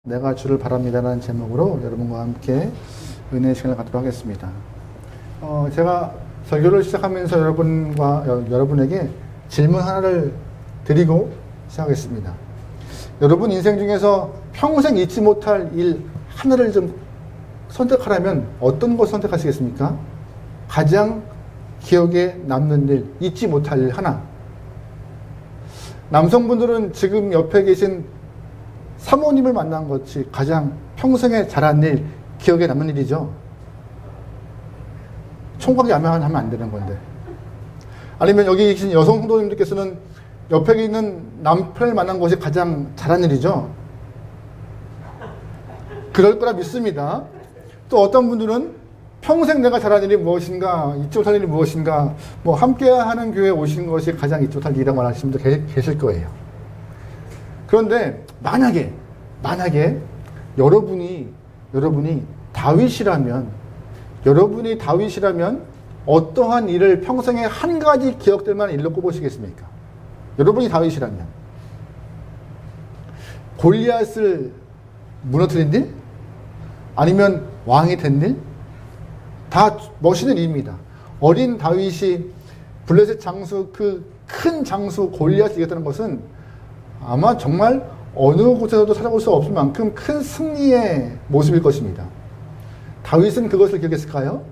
내가 주를 바랍니다라는 제목으로 여러분과 함께 은혜의 시간을 갖도록 하겠습니다. 제가 설교를 시작하면서 여러분에게 질문 하나를 드리고 시작하겠습니다. 여러분 인생 중에서 평생 잊지 못할 일 하나를 좀 선택하라면 어떤 걸 선택하시겠습니까? 가장 기억에 남는 일, 잊지 못할 일 하나. 남성분들은 지금 옆에 계신 사모님을 만난 것이 가장 평생에 잘한 일, 기억에 남는 일이죠. 총각이 하면 안 되는 건데. 아니면 여기 계신 여성 성도님들께서는 옆에 있는 남편을 만난 것이 가장 잘한 일이죠. 그럴 거라 믿습니다. 또 어떤 분들은 평생 내가 잘한 일이 무엇인가, 잊지 못할 일이 무엇인가, 함께 하는 교회에 오신 것이 가장 잊지 못할 일이라고 말하시는 분도 계실 거예요. 그런데 만약에 여러분이 다윗이라면 어떠한 일을 평생에 한 가지 기억될 만한 일로 꼽으시겠습니까? 여러분이 다윗이라면 골리앗을 무너뜨린 일? 아니면 왕이 된 일? 다 멋있는 일입니다. 어린 다윗이 블레셋 장수, 그 큰 장수 골리앗을 이겼다는 것은 아마 정말 어느 곳에서도 찾아볼 수 없을 만큼 큰 승리의 모습일 것입니다. 다윗은 그것을 기억했을까요?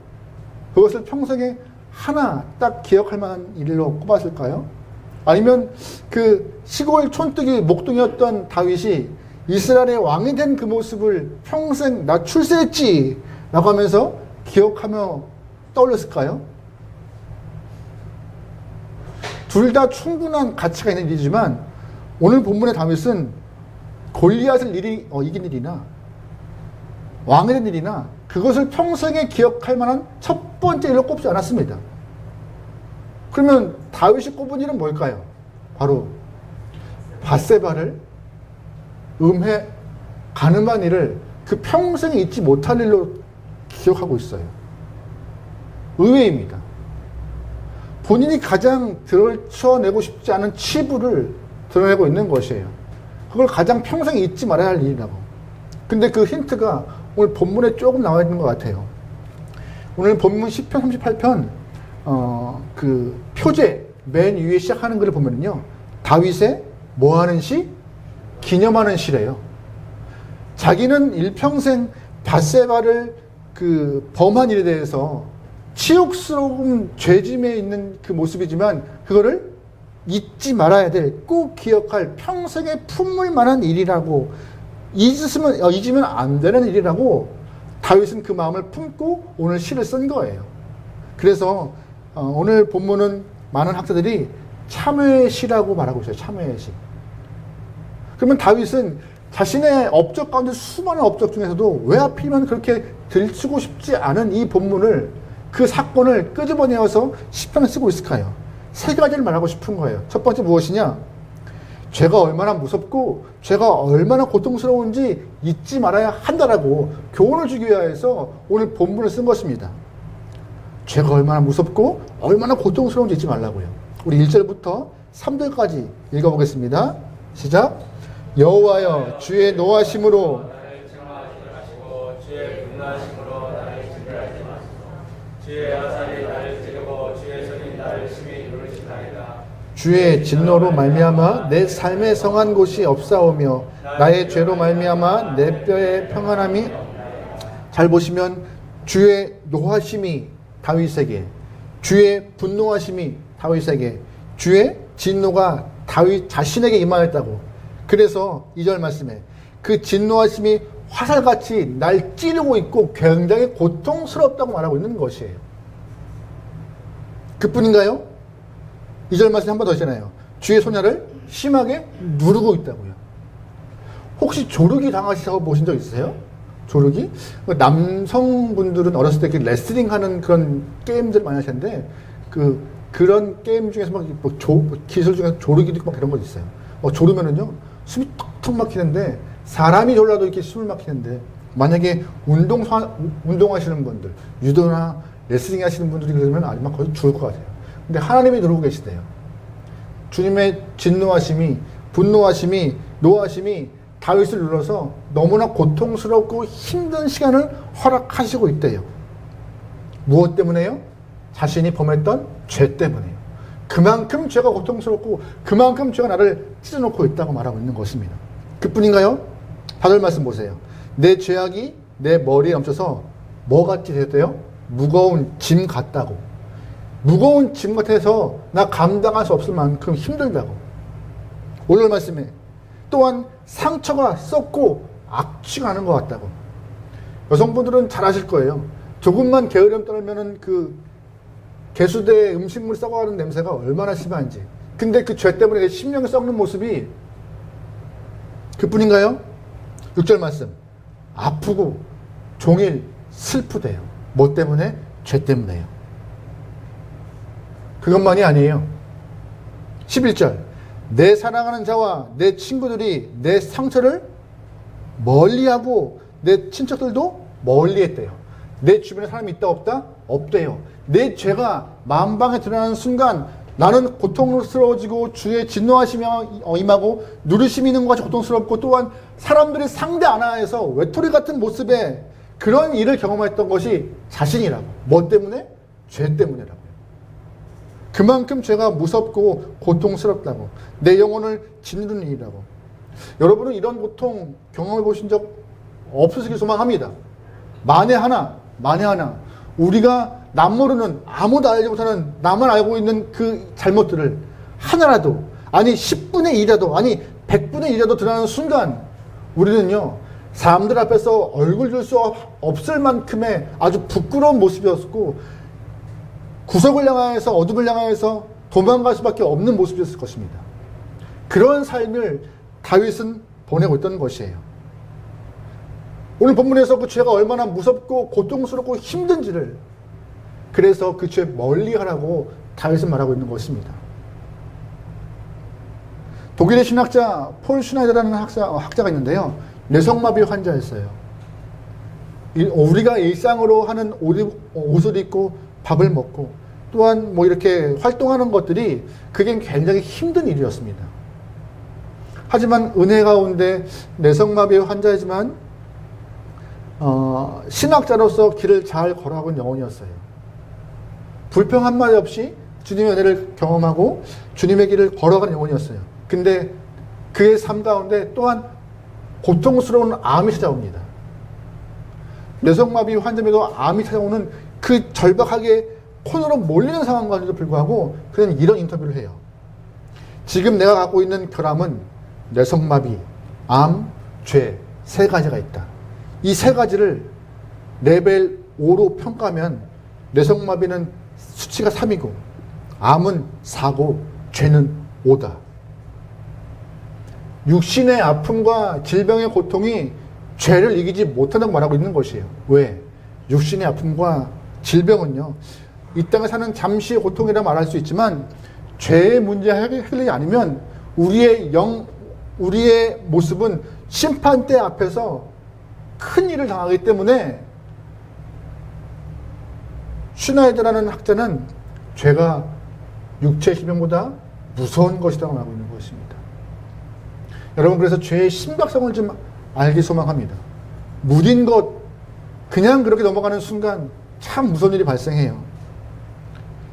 그것을 평생에 하나 딱 기억할 만한 일로 꼽았을까요? 아니면 그 시골 촌뜨기 목동이었던 다윗이 이스라엘의 왕이 된 그 모습을 평생 나 출세했지 라고 하면서 기억하며 떠올렸을까요? 둘 다 충분한 가치가 있는 일이지만 오늘 본문의 다윗은 골리앗을 이긴 일이나 왕이 된 일이나 그것을 평생에 기억할 만한 첫 번째 일로 꼽지 않았습니다. 그러면 다윗이 꼽은 일은 뭘까요? 바로 밧세바를 음해 가늠한 일을 그 평생에 잊지 못할 일로 기억하고 있어요. 의외입니다. 본인이 가장 드러내고 싶지 않은 치부를 드러내고 있는 것이에요. 그걸 가장 평생 잊지 말아야 할 일이라고. 근데 그 힌트가 오늘 본문에 조금 나와 있는 것 같아요. 오늘 본문 10편 38편 그 표제 맨 위에 시작하는 글을 보면요, 다윗의 뭐하는 시? 기념하는 시래요. 자기는 일평생 밧세바를 그 범한 일에 대해서 치욕스러운 죄짐에 있는 그 모습이지만 그거를 잊지 말아야 될, 꼭 기억할, 평생에 품을 만한 일이라고, 잊으면 안 되는 일이라고 다윗은 그 마음을 품고 오늘 시를 쓴 거예요. 그래서 오늘 본문은 많은 학자들이 참회의 시라고 말하고 있어요. 참회의 시. 그러면 다윗은 자신의 업적 가운데 수많은 업적 중에서도 왜 하필이면 그렇게 들추고 싶지 않은 이 본문을, 그 사건을 끄집어내어서 시편을 쓰고 있을까요? 세 가지를 말하고 싶은 거예요. 첫 번째 무엇이냐? 죄가 얼마나 무섭고 죄가 얼마나 고통스러운지 잊지 말아야 한다라고 교훈을 주기 위해서 오늘 본문을 쓴 것입니다. 죄가 얼마나 무섭고 얼마나 고통스러운지 잊지 말라고요. 우리 1절부터 3절까지 읽어보겠습니다. 시작. 여호와여, 주의 노하심으로 나를 책망하시고 주의 분노하심으로 나를 진멸하지 마소서. 주의 화살이 나를 찌르고 주의 손이 나를 심히 누르시나이다. 주의 진노로 말미암아 내 삶에 성한 곳이 없사오며 나의 죄로 말미암아 내 뼈에 평안함이. 잘 보시면 주의 노하심이 다윗에게, 주의 분노하심이 다윗에게, 주의 진노가 다윗 자신에게 임하였다고. 그래서 2절 말씀에 그 진노하심이 화살같이 날 찌르고 있고 굉장히 고통스럽다고 말하고 있는 것이에요. 그뿐인가요? 2절 말씀 한 번 더 있잖아요. 주의 손야를 심하게 누르고 있다고요. 혹시 조르기 당하시고 보신 적 있으세요? 조르기? 남성분들은 어렸을 때 레슬링 하는 그런 게임들 많이 하시는데 그런 게임 중에서 기술 중에서 조르기도 있고 그런 거 있어요. 조르면은요 숨이 턱턱 막히는데, 사람이 졸라도 이렇게 숨을 막히는데, 만약에 운동하시는 분들, 유도나 레슬링 하시는 분들이 그러면 아마 거의 죽을 것 같아요. 근데 하나님이 누르고 계시대요. 주님의 진노하심이, 분노하심이, 노하심이 다윗을 눌러서 너무나 고통스럽고 힘든 시간을 허락하시고 있대요. 무엇 때문에요? 자신이 범했던 죄 때문에요. 그만큼 죄가 고통스럽고 그만큼 죄가 나를 찢어놓고 있다고 말하고 있는 것입니다. 그뿐인가요? 8절 말씀 보세요. 내 죄악이 내 머리에 얹혀서 뭐같이 됐대요? 무거운 짐 같다고. 무거운 짐 같아서 나 감당할 수 없을 만큼 힘들다고. 오늘 말씀에 또한 상처가 썩고 악취가 나는 것 같다고. 여성분들은 잘 아실 거예요. 조금만 게으름 떨면은 그 개수대에 음식물 썩어가는 냄새가 얼마나 심한지. 근데 그 죄 때문에 심령이 썩는 모습이 그뿐인가요? 6절 말씀. 아프고 종일 슬프대요. 뭐 때문에? 죄 때문에요. 그것만이 아니에요. 11절. 내 사랑하는 자와 내 친구들이 내 상처를 멀리하고 내 친척들도 멀리했대요. 내 주변에 사람이 있다 없다? 없대요. 내 죄가 만방에 드러나는 순간 나는 고통스러워지고 주의 진노하심이 임하고 누르심이 있는 것같이 고통스럽고 또한 사람들이 상대 안 하여서 외톨이 같은 모습에 그런 일을 경험했던 것이 자신이라고. 뭐 때문에? 죄 때문이라고요. 그만큼 죄가 무섭고 고통스럽다고. 내 영혼을 짓누르는 일이라고. 여러분은 이런 고통 경험해 보신 적 없으시길 소망합니다. 만에 하나 우리가 남 모르는 아무도 알지 못하는 나만 알고 있는 그 잘못들을 하나라도 아니 10분의 1이라도 아니 100분의 1이라도 드러나는 순간 우리는요 사람들 앞에서 얼굴 들 수 없을 만큼의 아주 부끄러운 모습이었고 구석을 향하여서 어둠을 향하여서 도망갈 수밖에 없는 모습이었을 것입니다. 그런 삶을 다윗은 보내고 있던 것이에요. 오늘 본문에서 그 죄가 얼마나 무섭고 고통스럽고 힘든지를 그래서 그 죄 멀리하라고 다윗은 말하고 있는 것입니다. 독일의 신학자 폴 슈나이더라는 학자가 있는데요. 뇌성마비 환자였어요. 우리가 일상으로 하는 옷을 입고 밥을 먹고 또한 뭐 이렇게 활동하는 것들이 그게 굉장히 힘든 일이었습니다. 하지만 은혜 가운데 뇌성마비 환자이지만 신학자로서 길을 잘 걸어가고 있는 영혼이었어요. 불평 한마디 없이 주님의 은혜를 경험하고 주님의 길을 걸어가는 영혼이었어요. 근데 그의 삶 가운데 또한 고통스러운 암이 찾아옵니다. 뇌성마비 환자에도 암이 찾아오는 그 절박하게 코너로 몰리는 상황과도 불구하고 그는 이런 인터뷰를 해요. 지금 내가 갖고 있는 결함은 뇌성마비, 암, 죄 세 가지가 있다. 이 세 가지를 레벨 5로 평가하면 뇌성마비는 수치가 3이고 암은 4고 죄는 5다. 육신의 아픔과 질병의 고통이 죄를 이기지 못한다고 말하고 있는 것이에요. 왜? 육신의 아픔과 질병은요, 이 땅에 사는 잠시의 고통이라 말할 수 있지만 죄의 문제 해결이 아니면 우리의 모습은 심판대 앞에서 큰 일을 당하기 때문에 슈나이더라는 학자는 죄가 육체의 질병보다 무서운 것이라고 말하고 있는 것입니다. 여러분, 그래서 죄의 심각성을 좀 알기 소망합니다. 무딘 것 그냥 그렇게 넘어가는 순간 참 무서운 일이 발생해요.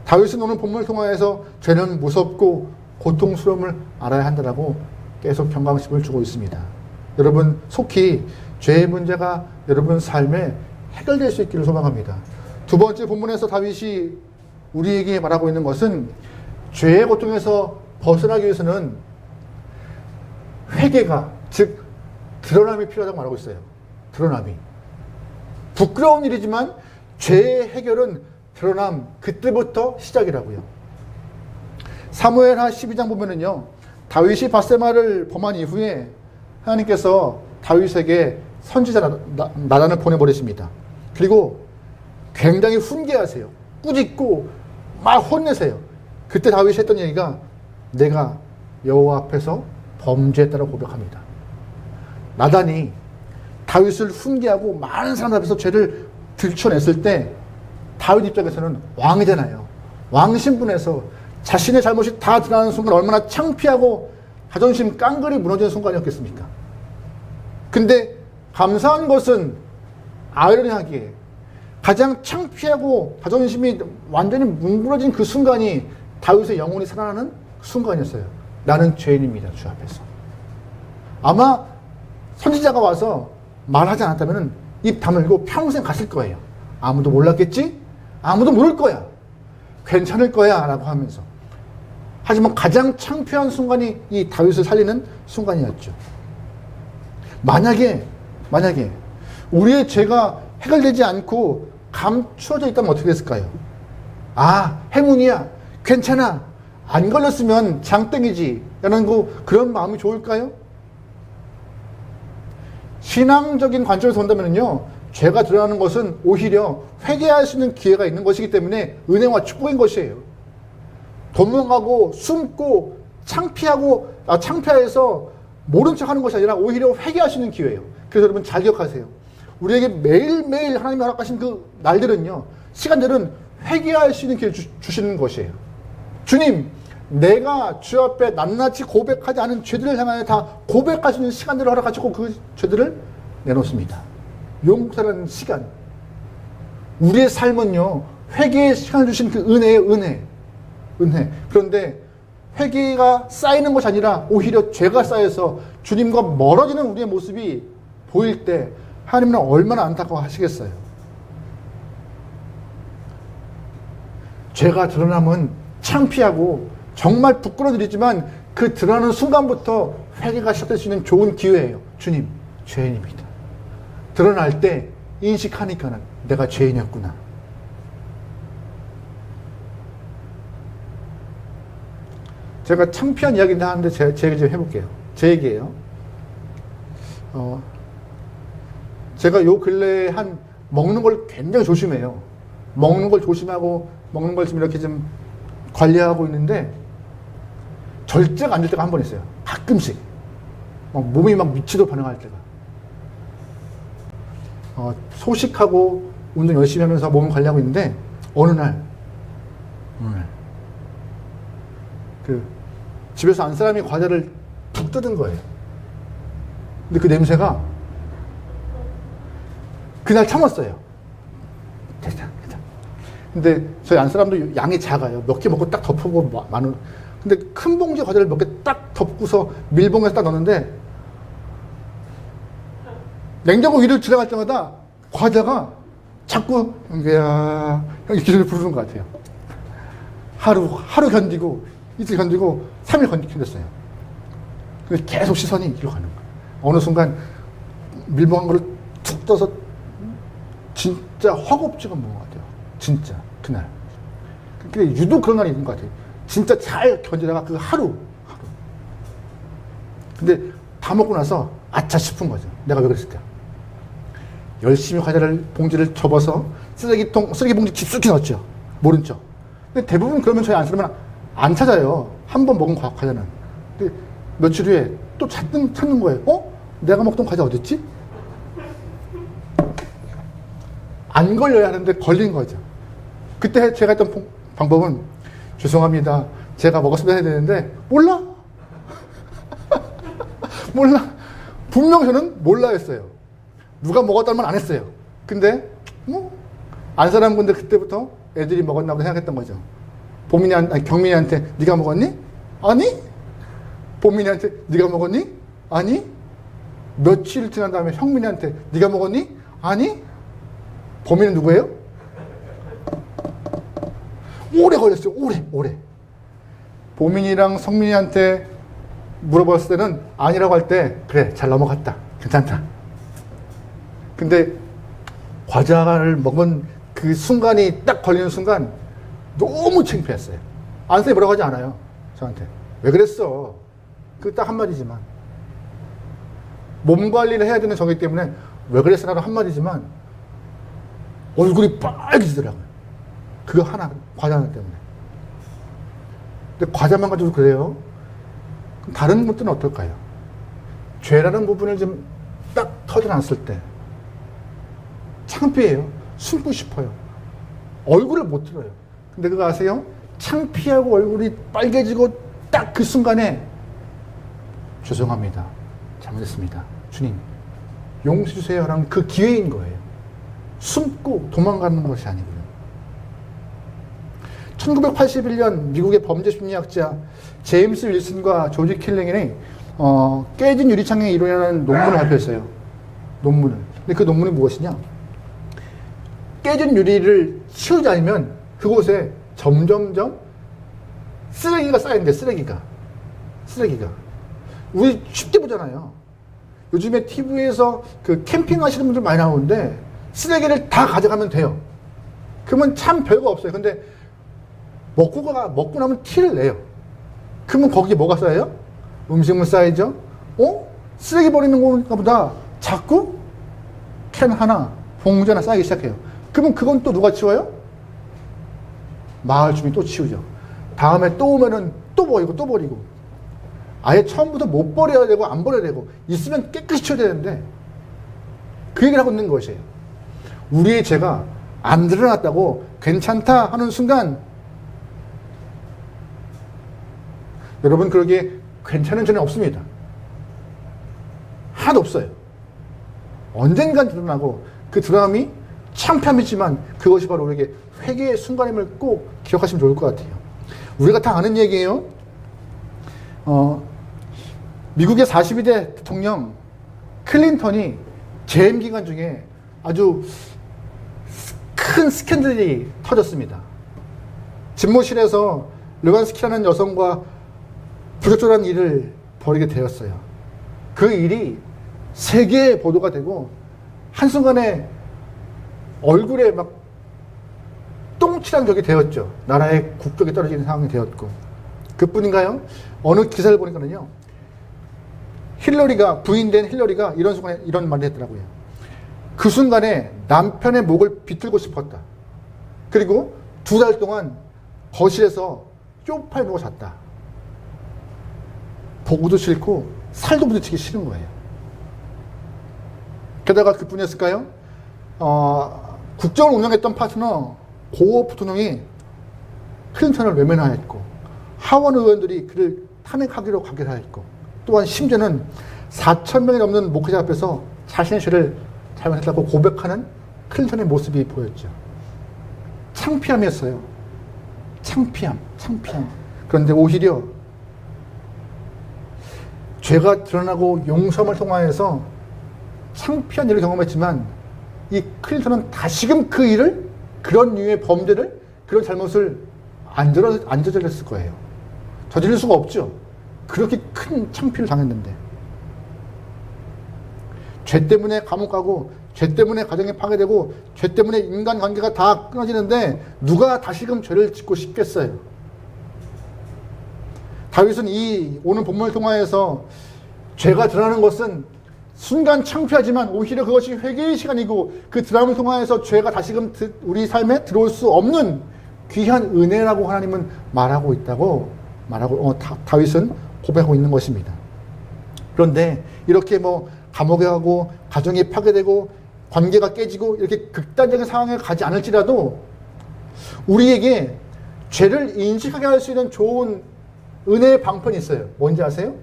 다윗은 오늘 본문을 통하여서 죄는 무섭고 고통스러움을 알아야 한다라고 계속 경각심을 주고 있습니다. 여러분, 속히 죄의 문제가 여러분 삶에 해결될 수 있기를 소망합니다. 두 번째 본문에서 다윗이 우리에게 말하고 있는 것은 죄의 고통에서 벗어나기 위해서는 회개가, 즉 드러남이 필요하다고 말하고 있어요. 드러남이. 부끄러운 일이지만 죄의 해결은 드러남, 그때부터 시작이라고요. 사무엘하 12장 보면은요, 다윗이 밧세바를 범한 이후에 하나님께서 다윗에게 선지자 나단을 보내버리십니다. 그리고 굉장히 훈계하세요. 꾸짖고 막 혼내세요. 그때 다윗이 했던 얘기가 내가 여호와 앞에서 범죄했다고 고백합니다. 나단이 다윗을 훈계하고 많은 사람 앞에서 죄를 들춰냈을 때 다윗 입장에서는 왕이잖아요. 왕 신분에서 자신의 잘못이 다 드러나는 순간 얼마나 창피하고 자존심 깡그리 무너지는 순간이었겠습니까? 근데 감사한 것은 아이러니하게 가장 창피하고 자존심이 완전히 뭉그러진 그 순간이 다윗의 영혼이 살아나는 순간이었어요. 나는 죄인입니다, 주 앞에서. 아마 선지자가 와서 말하지 않았다면 입 다물고 평생 갔을 거예요. 아무도 몰랐겠지? 아무도 모를 거야. 괜찮을 거야 라고 하면서. 하지만 가장 창피한 순간이 이 다윗을 살리는 순간이었죠. 만약에 우리의 죄가 해결되지 않고 감추어져 있다면 어떻게 됐을까요? 아, 행운이야, 괜찮아, 안 걸렸으면 장땡이지 라는 그런 마음이 좋을까요? 신앙적인 관점에서 본다면요, 죄가 드러나는 것은 오히려 회개할 수 있는 기회가 있는 것이기 때문에 은혜와 축복인 것이에요. 도망가고 숨고 창피해서 모른 척하는 것이 아니라 오히려 회개할 수 있는 기회예요. 그래서 여러분 잘 기억하세요. 우리에게 매일매일 하나님이 허락하신 그 날들은요, 시간들은 회개할 수 있는 기회를 주시는 것이에요. 주님, 내가 주 앞에 낱낱이 고백하지 않은 죄들을 향하여 다 고백할 수 있는 시간들을 허락하시고 그 죄들을 내놓습니다. 용서라는 시간. 우리의 삶은요, 회개의 시간을 주신 그 은혜예요, 은혜. 그런데 회개가 쌓이는 것이 아니라 오히려 죄가 쌓여서 주님과 멀어지는 우리의 모습이 보일 때 하나님은 얼마나 안타까워 하시겠어요. 죄가 드러나면 창피하고 정말 부끄러운 일이지만 그 드러나는 순간부터 회개가 시작될 수 있는 좋은 기회예요. 주님, 죄인입니다. 드러날 때 인식하니까는 내가 죄인이었구나. 제가 창피한 이야기인데 하는데 제 얘기 좀 해볼게요. 제 얘기예요. 제가 요 근래에 먹는 걸 굉장히 조심해요. 먹는 걸 조심하고 먹는 걸 좀 이렇게 좀 관리하고 있는데 절제가 안 될 때가 한 번 있어요. 가끔씩. 몸이 막 미치도록 반응할 때가. 소식하고 운동 열심히 하면서 몸을 관리하고 있는데 어느 날 집에서 안 사람이 과자를 툭 뜯은 거예요. 근데 그 냄새가 그날 참았어요. 됐다. 근데 저희 안 사람도 양이 작아요. 몇 개 먹고 딱 덮어보고 많은. 근데 큰 봉지 과자를 몇 개 딱 덮고서 밀봉해서 딱 넣었는데 냉장고 위를 지나갈 때마다 과자가 자꾸 이렇게 부르는 것 같아요. 하루 견디고 이틀 견디고 3일 견뎠어요. 계속 시선이 이리로 가는 거예요. 어느 순간 밀봉한 거를 툭 떠서 진짜 허겁지겁 먹은 것 같아요. 진짜 그날. 근데 유독 그런 날이 있는 것 같아요. 진짜 잘 견디다가 그 하루. 근데 다 먹고 나서 아차 싶은 거죠. 내가 왜 그랬을까? 열심히 봉지를 접어서 쓰레기 봉지 깊숙이 넣었죠. 모른 척. 근데 대부분 그러면 저희 안 쓰면 안 찾아요. 한 번 먹은 과자는. 근데 며칠 후에 또 찾는 거예요. 내가 먹던 과자 어딨지? 안 걸려야 하는데 걸린 거죠. 그때 제가 했던 방법은 죄송합니다. 제가 먹었으면 해야 되는데 몰라. 분명 저는 몰라 했어요. 누가 먹었다는 말 안 했어요. 근데 안 사람 건데 그때부터 애들이 먹었나 보다 생각했던 거죠. 경민이한테 네가 먹었니? 아니. 보민이한테 네가 먹었니? 아니. 며칠 지난 다음에 형민이한테 네가 먹었니? 아니. 범인은 누구예요? 오래 걸렸어요. 오래. 보민이랑 성민이한테 물어봤을 때는 아니라고 할 때 그래, 잘 넘어갔다, 괜찮다. 근데 과자를 먹은 그 순간이 딱 걸리는 순간 너무 창피했어요. 안쌤이 뭐라고 하지 않아요. 저한테 왜 그랬어? 그 딱 한마디지만, 몸 관리를 해야 되는 저기 때문에 왜 그랬어? 라는 한마디지만 얼굴이 빨개지더라고요. 그거 하나, 과자 하나 때문에. 근데 과자만 가지고 그래요? 그럼 다른 것들은 어떨까요? 죄라는 부분을 좀 딱 터져놨을 때 창피해요. 숨고 싶어요. 얼굴을 못 들어요. 근데 그거 아세요? 창피하고 얼굴이 빨개지고 딱 그 순간에 죄송합니다. 잘못했습니다. 주님, 용서해 주세요라는 그 기회인 거예요. 숨고 도망가는 것이 아니고요. 1981년 미국의 범죄 심리학자 제임스 윌슨과 조지 킬링이 깨진 유리창의 이론이라는 논문을 발표했어요. 논문을. 근데 그 논문이 무엇이냐? 깨진 유리를 치우지 않으면 그곳에 점점점 쓰레기가 쌓이는데, 쓰레기가. 우리 쉽게 보잖아요. 요즘에 TV에서 그 캠핑 하시는 분들 많이 나오는데 쓰레기를 다 가져가면 돼요. 그러면 참 별거 없어요. 근데 먹고 나면 티를 내요. 그러면 거기에 뭐가 쌓여요? 음식물 쌓이죠? 쓰레기 버리는 건가 보다. 자꾸 캔 하나, 봉지 하나 쌓이기 시작해요. 그러면 그건 또 누가 치워요? 마을 주민이 또 치우죠. 다음에 또 오면은 또 버리고. 아예 처음부터 못 버려야 되고 안 버려야 되고 있으면 깨끗이 치워야 되는데 그 얘기를 하고 있는 것이에요. 우리의 죄가 안 드러났다고 괜찮다 하는 순간 여러분, 그러기에 괜찮은 죄는 없습니다. 하나도 없어요. 언젠간 드러나고 그 드러남이 창피함이지만 그것이 바로 우리에게 회개의 순간임을 꼭 기억하시면 좋을 것 같아요. 우리가 다 아는 얘기예요. 미국의 42대 대통령 클린턴이 재임 기간 중에 아주 큰 스캔들이 터졌습니다. 집무실에서 르반스키라는 여성과 부적절한 일을 벌이게 되었어요. 그 일이 세계에 보도가 되고 한순간에 얼굴에 막 똥칠한 격이 되었죠. 나라의 국격이 떨어지는 상황이 되었고. 그뿐인가요? 어느 기사를 보니까는요, 부인된 힐러리가 이런 순간에 이런 말을 했더라고요. 그 순간에 남편의 목을 비틀고 싶었다. 그리고 2달 동안 거실에서 쪽팔 누워 잤다. 보고도 싫고 살도 부딪히기 싫은 거예요. 게다가 그뿐이었을까요? 국정을 운영했던 파트너 고 부통령이 클린턴을 외면하였고 하원 의원들이 그를 탄핵하기로 가결하였고 또한 심지어는 4,000명이 넘는 목회자 앞에서 자신의 죄를 잘못했다고 고백하는 클린턴의 모습이 보였죠. 창피함이었어요. 창피함. 그런데 오히려 죄가 드러나고 용서함을 통하여서 창피한 일을 경험했지만 이 클린턴은 다시금 그 일을, 그런 류의 범죄를, 그런 잘못을 안 저질렀을 거예요. 저지를 수가 없죠. 그렇게 큰 창피를 당했는데. 죄 때문에 감옥 가고, 죄 때문에 가정이 파괴되고, 죄 때문에 인간관계가 다 끊어지는데 누가 다시금 죄를 짓고 싶겠어요. 다윗은 이 오늘 본문을 통하여서 죄가 드러나는 것은 순간 창피하지만 오히려 그것이 회개의 시간이고 그 드라마를 통하여서 죄가 다시금 우리 삶에 들어올 수 없는 귀한 은혜라고 하나님은 말하고 있다고 다윗은 고백하고 있는 것입니다. 그런데 이렇게 감옥에 가고 가정이 파괴되고 관계가 깨지고 이렇게 극단적인 상황에 가지 않을지라도 우리에게 죄를 인식하게 할 수 있는 좋은 은혜의 방편이 있어요. 뭔지 아세요?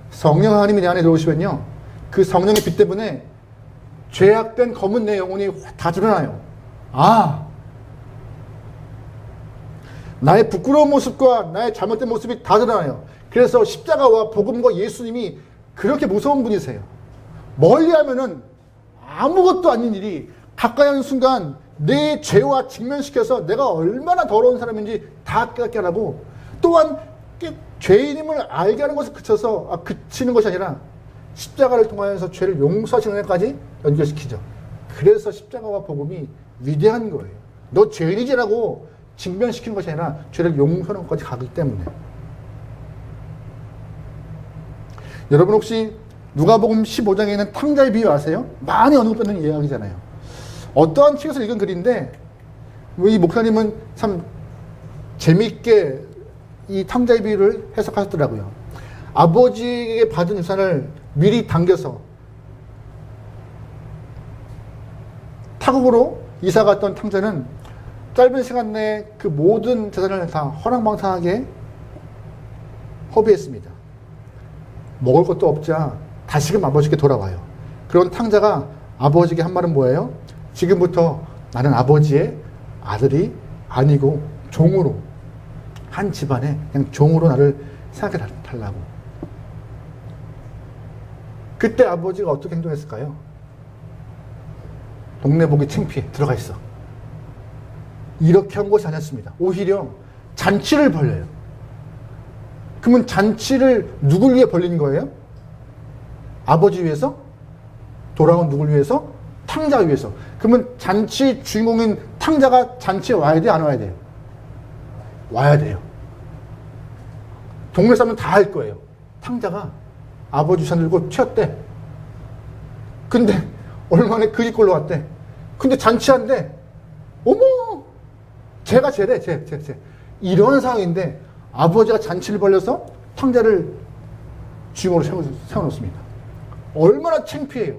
성령 하나님이 내 안에 들어오시면요, 그 성령의 빛 때문에 죄악된 검은 내 영혼이 다 드러나요. 나의 부끄러운 모습과 나의 잘못된 모습이 다 드러나요. 그래서 십자가와 복음과 예수님이 그렇게 무서운 분이세요. 멀리 하면은 아무것도 아닌 일이 가까이 하는 순간 내 죄와 직면시켜서 내가 얼마나 더러운 사람인지 다 깨닫게 하고, 또한 죄인임을 알게 하는 것을 그치는 것이 아니라 십자가를 통하여서 죄를 용서하시는 데까지 연결시키죠. 그래서 십자가와 복음이 위대한 거예요. 너 죄인이지라고 직면시키는 것이 아니라 죄를 용서하는 것까지 가기 때문에. 여러분 혹시 누가복음 15장에 있는 탕자의 비유 아세요? 많이 언급되는 이야기잖아요. 어떠한 책에서 읽은 글인데 이 목사님은 참 재미있게 이 탕자의 비유를 해석하셨더라고요. 아버지에게 받은 유산을 미리 당겨서 타국으로 이사 갔던 탕자는 짧은 시간 내에 그 모든 재산을 다 허랑방탕하게 허비했습니다. 먹을 것도 없자 다시금 아버지께 돌아와요. 그런 탕자가 아버지에게 한 말은 뭐예요? 지금부터 나는 아버지의 아들이 아니고 종으로, 한 집안에 그냥 종으로 나를 생각해 달라고. 그때 아버지가 어떻게 행동했을까요? 동네 보기 창피해 들어가 있어. 이렇게 한 것이 아니었습니다. 오히려 잔치를 벌려요. 그러면 잔치를 누굴 위해 벌린 거예요? 아버지 위해서? 돌아온 누굴 위해서? 탕자 위해서. 그러면 잔치 주인공인 탕자가 잔치에 와야 돼, 안 와야 돼요? 와야 돼요. 동네 사람은 다 할 거예요. 탕자가 아버지 우산 들고 튀었대. 근데 얼마나 그 집 걸로 왔대. 근데 잔치한데, 어머! 쟤가 쟤래, 쟤. 이런 상황인데, 아버지가 잔치를 벌려서 탕자를 주인공으로 세워놓습니다. 얼마나 창피해요.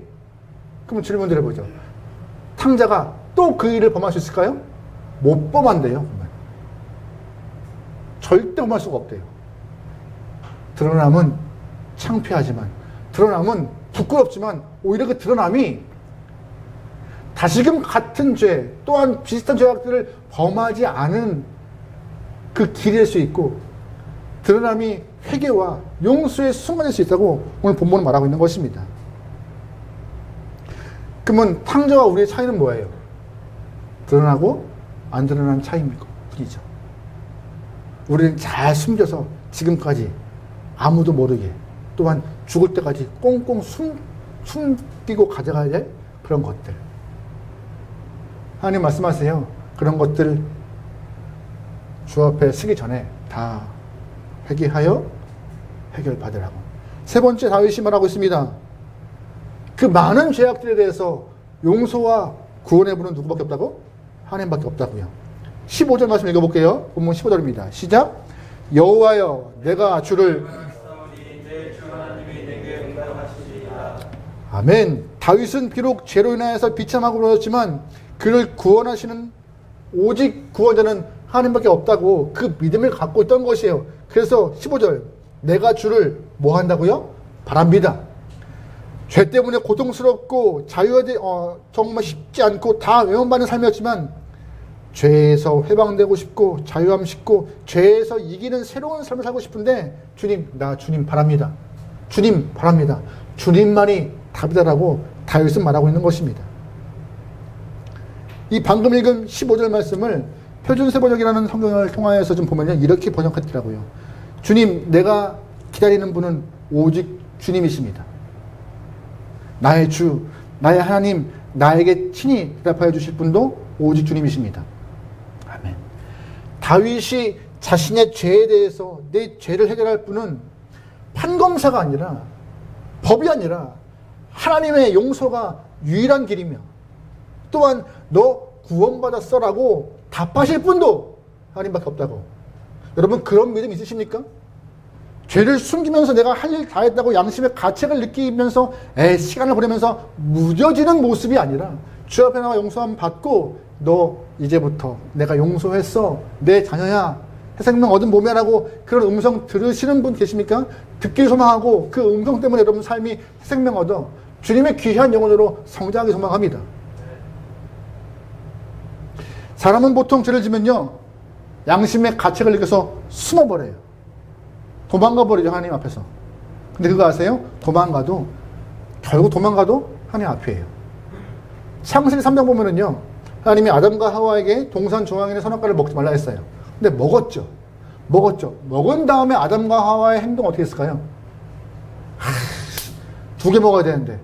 그럼 질문 드려보죠. 탕자가 또 그 일을 범할 수 있을까요? 못 범한대요. 절대 범할 수가 없대요. 드러남은 창피하지만, 드러남은 부끄럽지만, 오히려 그 드러남이 다시금 같은 죄, 또한 비슷한 죄악들을 범하지 않은 그 길일 수 있고, 드러남이 회개와 용서의 순간일 수 있다고 오늘 본문은 말하고 있는 것입니다. 그러면 탕자와 우리의 차이는 뭐예요? 드러나고 안 드러나는 차이입니다. 뿐이죠. 우리는 잘 숨겨서 지금까지 아무도 모르게, 또한 죽을 때까지 꽁꽁 숨기고 가져가야 될 그런 것들. 하나님 말씀하세요. 그런 것들 주 앞에 서기 전에 다 회개하여 해결받으라고. 세 번째 다윗이 말하고 있습니다. 그 많은 죄악들에 대해서 용서와 구원해 부는 누구밖에 없다고? 하나님밖에 없다고요. 15절 말씀 읽어볼게요. 본문 15절입니다. 시작. 여호와여 내가 주를 아멘. 다윗은 비록 죄로 인하여서 비참하고 그러셨지만 그를 구원하시는 오직 구원자는 하나님밖에 없다고 그 믿음을 갖고 있던 것이에요. 그래서 15절 내가 주를 뭐 한다고요? 바랍니다. 죄 때문에 고통스럽고 정말 쉽지 않고 다 외면받는 삶이었지만 죄에서 해방되고 싶고 자유함 싶고 죄에서 이기는 새로운 삶을 살고 싶은데 주님, 나 주님 바랍니다. 주님 바랍니다. 주님만이 답이다라고 다윗은 말하고 있는 것입니다. 이 방금 읽은 15절 말씀을 표준세 번역이라는 성경을 통하여서 좀 보면 이렇게 번역했더라고요. 주님, 내가 기다리는 분은 오직 주님이십니다. 나의 주, 나의 하나님, 나에게 친히 대답하여 주실 분도 오직 주님이십니다. 아멘. 다윗이 자신의 죄에 대해서 내 죄를 해결할 분은 판검사가 아니라, 법이 아니라 하나님의 용서가 유일한 길이며, 또한 너 구원받았어라고 답하실 분도 하나님밖에 없다고. 여러분 그런 믿음 있으십니까? 죄를 숨기면서 내가 할 일 다 했다고 양심의 가책을 느끼면서 시간을 보내면서 무뎌지는 모습이 아니라 주 앞에 나와 용서함 받고 너 이제부터 내가 용서했어, 내 자녀야, 새 생명 얻은 몸이라고 그런 음성 들으시는 분 계십니까? 듣길 소망하고 그 음성 때문에 여러분 삶이 새 생명 얻어 주님의 귀한 영혼으로 성장하기 소망합니다. 사람은 보통 죄를 지면요 양심의 가책을 느껴서 숨어버려요. 도망가 버리죠, 하나님 앞에서. 근데 그거 아세요? 결국 도망가도 하나님 앞이에요. 창세기 3장 보면은요 하나님이 아담과 하와에게 동산 조항인의 선악과를 먹지 말라 했어요. 근데 먹었죠. 먹은 다음에 아담과 하와의 행동 어떻게 했을까요? 2개 먹어야 되는데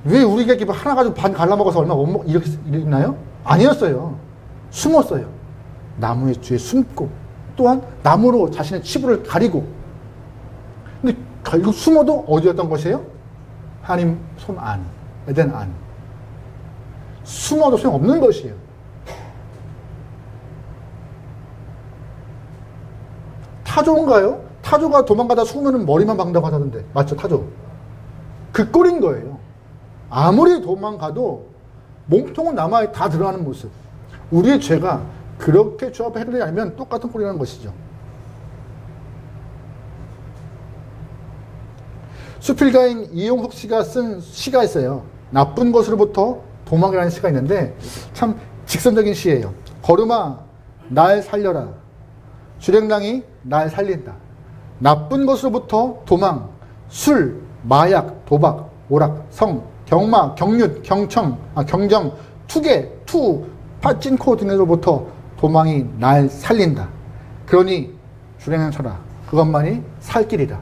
왜 우리가 이렇게 하나 가지고 반 갈라먹어서 얼마 못 먹, 이렇게 있나요? 아니었어요. 숨었어요. 나무의 뒤에 숨고, 또한 나무로 자신의 치부를 가리고. 근데 결국 숨어도 어디였던 것이에요? 하나님 손 안, 에덴 안. 숨어도 소용없는 것이에요. 타조인가요? 타조가 도망가다 숨으면 머리만 박는다고 하던데. 맞죠, 타조. 그 꼴인 거예요. 아무리 도망가도 몸통은 남아 다 드러나는 모습. 우리의 죄가 그렇게 주 앞에 해결되지 않으면 똑같은 꼴이라는 것이죠. 수필가인 이용석 씨가 쓴 시가 있어요. 나쁜 것으로부터 도망이라는 시가 있는데 참 직선적인 시예요. 거름아 날 살려라. 주랭랑이 날 살린다. 나쁜 것으로부터 도망, 술, 마약, 도박, 오락, 성, 경마, 경륜, 경정, 투계, 파찐코 등으로부터 도망이 날 살린다. 그러니 주랭랑 쳐라. 그것만이 살 길이다.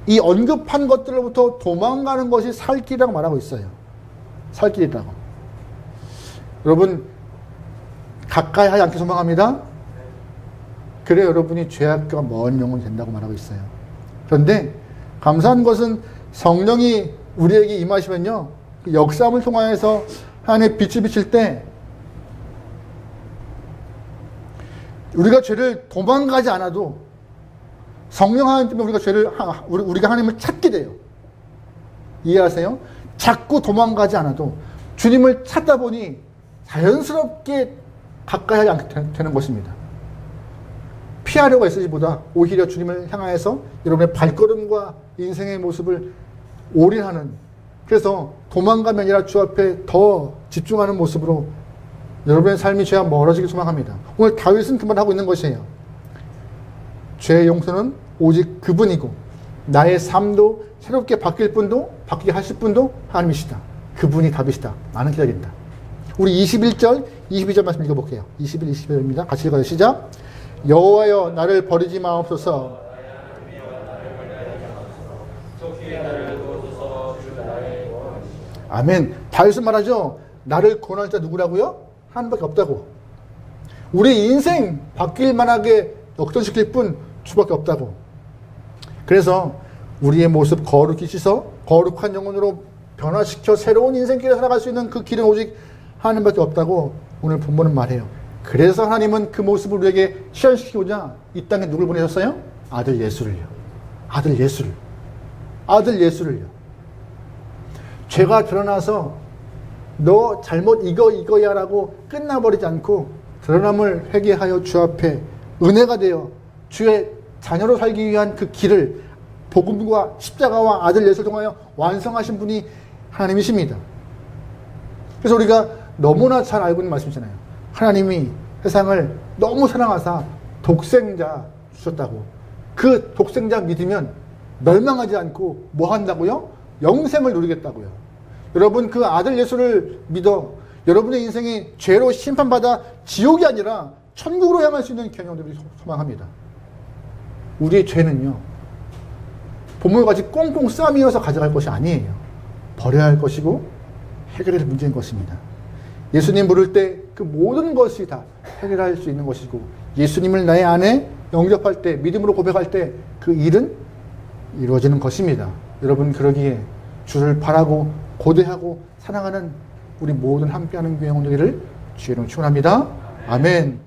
이 언급한 것들로부터 도망가는 것이 살 길이라고 말하고 있어요. 살 길이라고. 여러분 가까이 하지 않게 소망합니다. 그래 여러분이 죄악과 먼 영혼이 된다고 말하고 있어요. 그런데 감사한 것은 성령이 우리에게 임하시면요, 그 역사함을 통하여서 하나님의 빛을 비칠 때 우리가 죄를 도망가지 않아도 성령 하나님 때문에 우리가 하나님을 찾게 돼요. 이해하세요? 자꾸 도망가지 않아도 주님을 찾다 보니 자연스럽게 가까이 하지 않게 되는 것입니다. 피하려고 애쓰기보다 오히려 주님을 향하여서 여러분의 발걸음과 인생의 모습을 올인하는, 그래서 도망감이 아니라 주 앞에 더 집중하는 모습으로 여러분의 삶이 죄와 멀어지길 소망합니다. 오늘 다윗은 그 말을 하고 있는 것이에요. 죄의 용서는 오직 그분이고 나의 삶도 새롭게 바뀌게 하실 분도 하나님이시다. 그분이 답이시다. 나는 기다린다. 우리 21절, 22절 말씀 읽어볼게요. 21, 22절입니다. 같이 읽어요. 시작. 여호와여 나를 버리지 마옵소서. 아멘. 다윗은 말하죠. 나를 구원할 자 누구라고요? 하나님밖에 없다고. 우리 인생 바뀔 만하게 역전시킬 분 주밖에 없다고. 그래서 우리의 모습 거룩히 씻어 거룩한 영혼으로 변화시켜 새로운 인생길을 살아갈 수 있는 그 길은 오직 하나님밖에 없다고 오늘 본문은 말해요. 그래서 하나님은 그 모습을 우리에게 실현시키고자 이 땅에 누굴 보내셨어요? 아들 예수를요. 아들 예수를요. 죄가 드러나서 너 잘못 이거야 라고 끝나버리지 않고 드러남을 회개하여 주 앞에 은혜가 되어 주의 자녀로 살기 위한 그 길을 복음과 십자가와 아들 예수를 통하여 완성하신 분이 하나님이십니다. 그래서 우리가 너무나 잘 알고 있는 말씀이잖아요. 하나님이 세상을 너무 사랑하사 독생자 주셨다고. 그 독생자 믿으면 멸망하지 않고 뭐 한다고요? 영생을 누리겠다고요. 여러분 그 아들 예수를 믿어 여러분의 인생이 죄로 심판받아 지옥이 아니라 천국으로 향할 수 있는 경영들을 소망합니다. 우리의 죄는요, 보물같이 꽁꽁 싸매어서 가져갈 것이 아니에요. 버려야 할 것이고 해결할 문제인 것입니다. 예수님 부를 때 그 모든 것이 다 해결할 수 있는 것이고 예수님을 나의 안에 영접할 때, 믿음으로 고백할 때 그 일은 이루어지는 것입니다. 여러분 그러기에 주를 바라고 고대하고 사랑하는 우리 모든 함께하는 교회 영혼들을 주의 이름으로 축원합니다. 아멘.